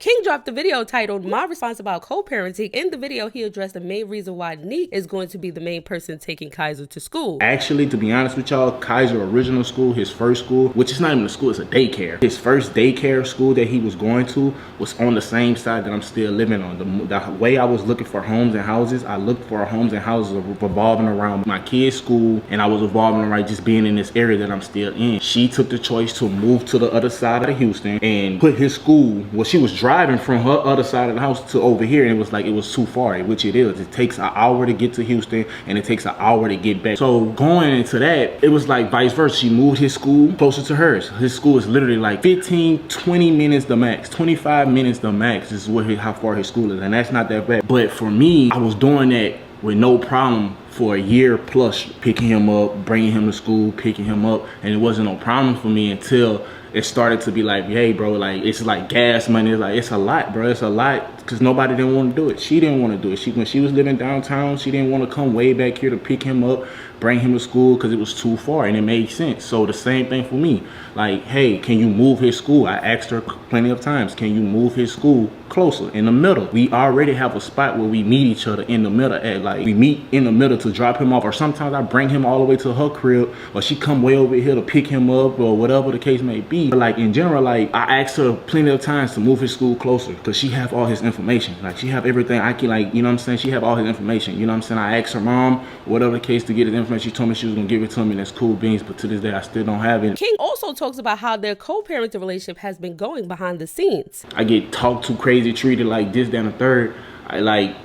King dropped a video titled My Response About Co-Parenting. In the video, he addressed the main reason why Nique is going to be the main person taking Kaiser to school. Actually, to be honest with y'all, Kaiser original school, his first school, which is not even a school, it's a daycare. His first daycare school that he was going to was on the same side that I'm still living on. The way I was looking for homes and houses, I looked for homes and houses revolving around my kid's school, and I was revolving around just being in this area that I'm still in. She took the choice to move to the other side of Houston and put his school, well, she was driving from her other side of the house to over here, and it was like it was too far, which it is. It takes an hour to get to Houston and it takes an hour to get back. So going into that, it was like vice versa. She moved his school closer to hers. His school is literally like 15-20 minutes the max, 25 minutes the max is how far his school is, and that's not that bad. But for me, I was doing that with no problem for a year plus, picking him up, bringing him to school, picking him up, and it wasn't no problem for me until it started to be like, hey bro, like it's like gas money. It's like, it's a lot, bro, it's a lot, because nobody didn't want to do it. She didn't want to do it. When she was living downtown, she didn't want to come way back here to pick him up, bring him to school, because it was too far, and it made sense. So the same thing for me, like, hey, can you move his school? I asked her plenty of times, can you move his school closer, in the middle? We already have a spot where we meet each other in the middle at, like, we meet in the middle to drop him off, or sometimes I bring him all the way to her crib, or she come way over here to pick him up, or whatever the case may be. But like in general, like, I asked her plenty of times to move his school closer, because she have all his information. Like, she have everything I can, like, you know what I'm saying? She have all his information, you know what I'm saying? I asked her mom, whatever the case, to get his information. She told me she was gonna give it to me, and that's cool beans, but to this day I still don't have it. King also talks about how their co-parenting relationship has been going behind the scenes. I get talked to crazy, treated like this, that, and the third. I like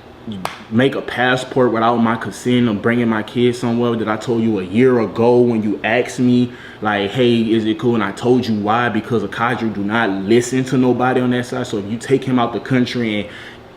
make a passport without my consent of bringing my kids somewhere that I told you a year ago when you asked me, like, hey, is it cool? And I told you why, because a cadre do not listen to nobody on that side. So if you take him out the country and,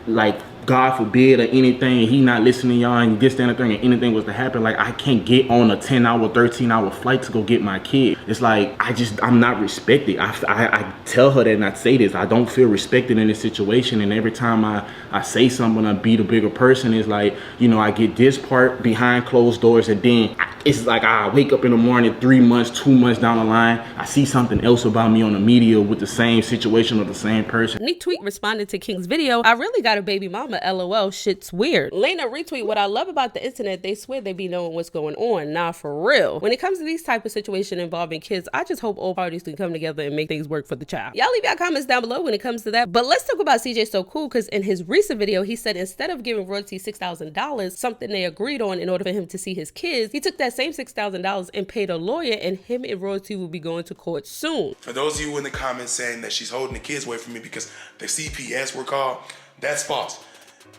like, God forbid, or anything, he not listening to y'all, and this, that, and the thing, and anything was to happen, like, I can't get on a 10-hour, 13-hour flight to go get my kid. It's like, I'm not respected. I tell her that, and I say this, I don't feel respected in this situation, and every time I say something, I be the bigger person, it's like, you know, I get this part behind closed doors, and then it's like I wake up in the morning 3 months, 2 months down the line, I see something else about me on the media with the same situation or the same person. Nique tweet responded to King's video, I really got a baby mama, LOL, shit's weird. Lena retweet, what I love about the internet, they swear they be knowing what's going on. Nah, for real. When it comes to these type of situations involving kids, I just hope all parties can come together and make things work for the child. Y'all leave your comments down below when it comes to that. But let's talk about CjSoCool, because in his recent video, he said instead of giving Royalty $6,000, something they agreed on in order for him to see his kids, he took that same $6,000 and paid a lawyer, and him and Royalty will be going to court soon. For those of you in the comments saying that she's holding the kids away from me because the CPS were called, that's false.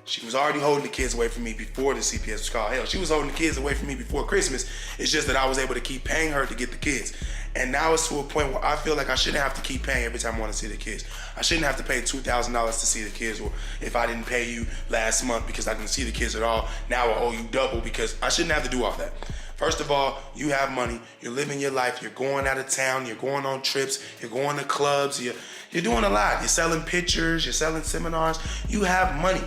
She was already holding the kids away from me before the CPS was called. Hell, she was holding the kids away from me before Christmas. It's just that I was able to keep paying her to get the kids. And now it's to a point where I feel like I shouldn't have to keep paying every time I want to see the kids. I shouldn't have to pay $2,000 to see the kids, or if I didn't pay you last month because I didn't see the kids at all, now I owe you double, because I shouldn't have to do all that. First of all, you have money, you're living your life, you're going out of town, you're going on trips, you're going to clubs, you're doing a lot. You're selling pictures, you're selling seminars, you have money.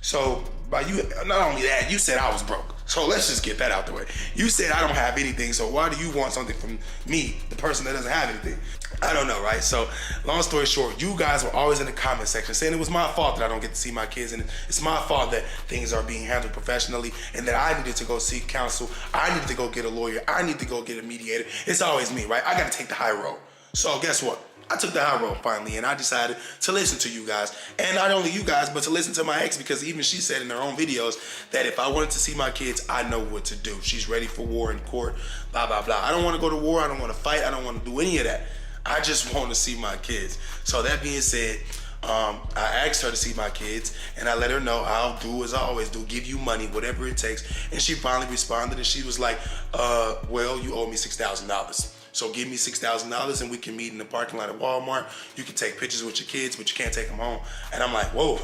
So by you, not only that, you said I was broke. So let's just get that out the way. You said I don't have anything, so why do you want something from me, the person that doesn't have anything? I don't know, right? So long story short, you guys were always in the comment section saying it was my fault that I don't get to see my kids, and it's my fault that things are being handled professionally, and that I needed to go seek counsel, I needed to go get a lawyer, I need to go get a mediator. It's always me, right? I gotta take the high road. So guess what? I took the high road finally, and I decided to listen to you guys. And not only you guys, but to listen to my ex, because even she said in her own videos that if I wanted to see my kids, I know what to do. She's ready for war in court, blah, blah, blah. I don't want to go to war. I don't want to fight. I don't want to do any of that. I just want to see my kids. So that being said, I asked her to see my kids, and I let her know I'll do as I always do, give you money, whatever it takes. And she finally responded, and she was like, well, you owe me $6,000. So give me $6,000 and we can meet in the parking lot at Walmart. You can take pictures with your kids, but you can't take them home. And I'm like, whoa,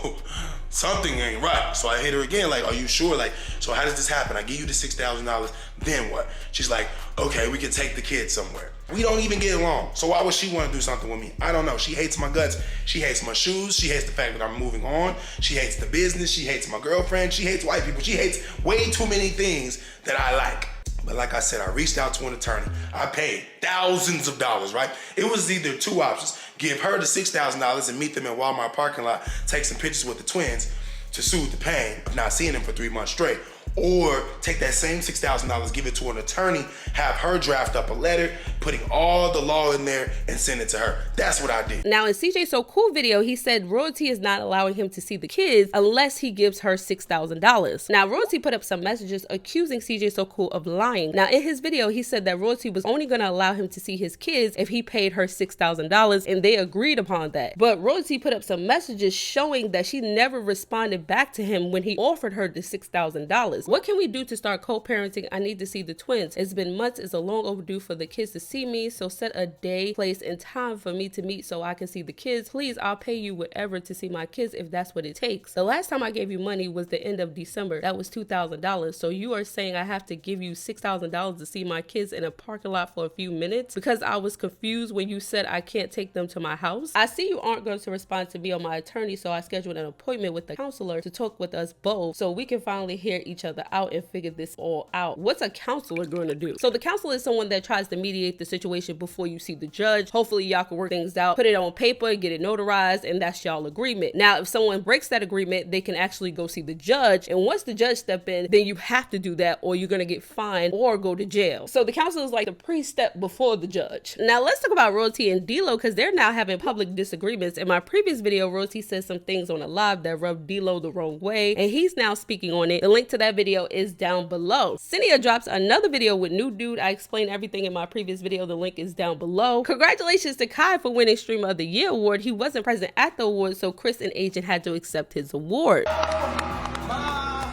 something ain't right. So I hit her again, like, are you sure? Like, so how does this happen? I give you the $6,000, then what? She's like, okay, we can take the kids somewhere. We don't even get along. So why would she want to do something with me? I don't know. She hates my guts. She hates my shoes. She hates the fact that I'm moving on. She hates the business. She hates my girlfriend. She hates white people. She hates way too many things that I like. But like I said, I reached out to an attorney. I paid thousands of dollars, right? It was either two options. give her the $6,000 and meet them in Walmart parking lot, take some pictures with the twins to soothe the pain of not seeing them for 3 months straight. Or take that same $6,000, give it to an attorney, have her draft up a letter, putting all the law in there and send it to her. That's what I did. Now in CjSoCool video, he said Royalty is not allowing him to see the kids unless he gives her $6,000. Now Royalty put up some messages accusing CjSoCool of lying. Now in his video, he said that Royalty was only going to allow him to see his kids if he paid her $6,000, and they agreed upon that. But Royalty put up some messages showing that she never responded back to him when he offered her the $6,000. What can we do to start co-parenting? I need to see the twins. It's been months. It's a long overdue for the kids to see me. So set a day, place, and time for me to meet so I can see the kids. Please, I'll pay you whatever to see my kids if that's what it takes. The last time I gave you money was the end of December. That was $2,000. So you are saying I have to give you $6,000 to see my kids in a parking lot for a few minutes because I was confused when you said I can't take them to my house? I see you aren't going to respond to me or my attorney, so I scheduled an appointment with the counselor to talk with us both so we can finally hear each other out and figure this all out. What's a counselor going to do? So the counselor is someone that tries to mediate the situation before you see the judge. Hopefully y'all can work things out, put it on paper, get it notarized, and that's y'all agreement. Now, if someone breaks that agreement, they can actually go see the judge. And once the judge step in, then you have to do that or you're going to get fined or go to jail. So the counselor is like the pre-step before the judge. Now let's talk about Royalty and D-Lo because they're now having public disagreements. In my previous video, Royalty said some things on a live that rubbed D-Lo the wrong way, and he's now speaking on it. The link to that video is down below. Cinia drops another video with New Dude. I explained everything in my previous video. The link is down below. Congratulations to Kai for winning Streamer of the Year award. He wasn't present at the award, so Chris and Agent had to accept his award. My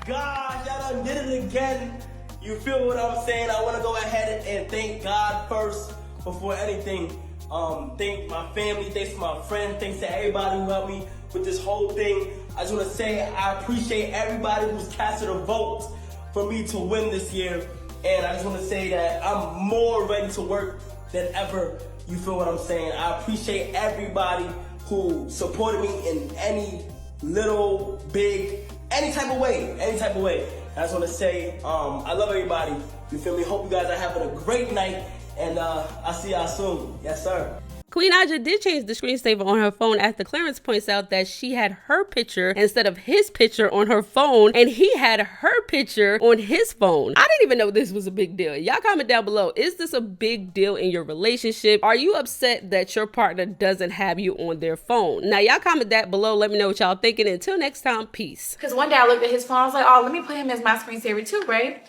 God, y'all done did it again. You feel what I'm saying? I want to go ahead and thank God first before anything. Thank my family, thanks to my friends, thanks to everybody who helped me with this whole thing. I just want to say I appreciate everybody who's casted a vote for me to win this year. And I just want to say that I'm more ready to work than ever. You feel what I'm saying? I appreciate everybody who supported me in any little, big, any type of way, I just want to say I love everybody. You feel me? Hope you guys are having a great night. And I'll see y'all soon. Yes, sir. Queen Aja did change the screensaver on her phone after Clarence points out that she had her picture instead of his picture on her phone, and he had her picture on his phone. I didn't even know this was a big deal. Y'all comment down below. Is this a big deal in your relationship? Are you upset that your partner doesn't have you on their phone? Now, y'all comment that below. Let me know what y'all thinking. Until next time, peace. Because one day I looked at his phone. I was like, oh, let me put him as my screensaver too, right?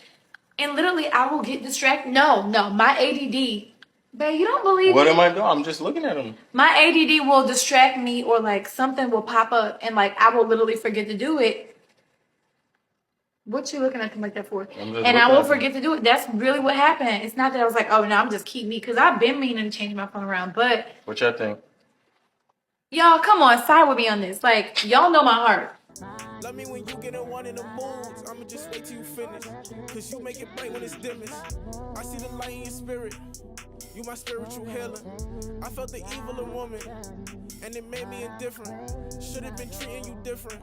And literally, I will get distracted. No, my ADD. Babe, you don't believe What me? am I doing? I'm just looking at him. My ADD will distract me, or like something will pop up and like I will literally forget to do it. What you looking at him like that for? And I will forget to do it. That's really what happened. It's not that I was like, oh no, I'm just keep me, because I've been meaning to change my phone around. But What y'all think? y'all, come on, side with me on this. Like, y'all know my heart. Love me when you get in one of the moods. I'ma just wait till you finish, cause you make it bright when it's dimmest. I see the light in your spirit. You my spiritual healer. I felt the evil in woman, and it made me indifferent. Should've been treating you different.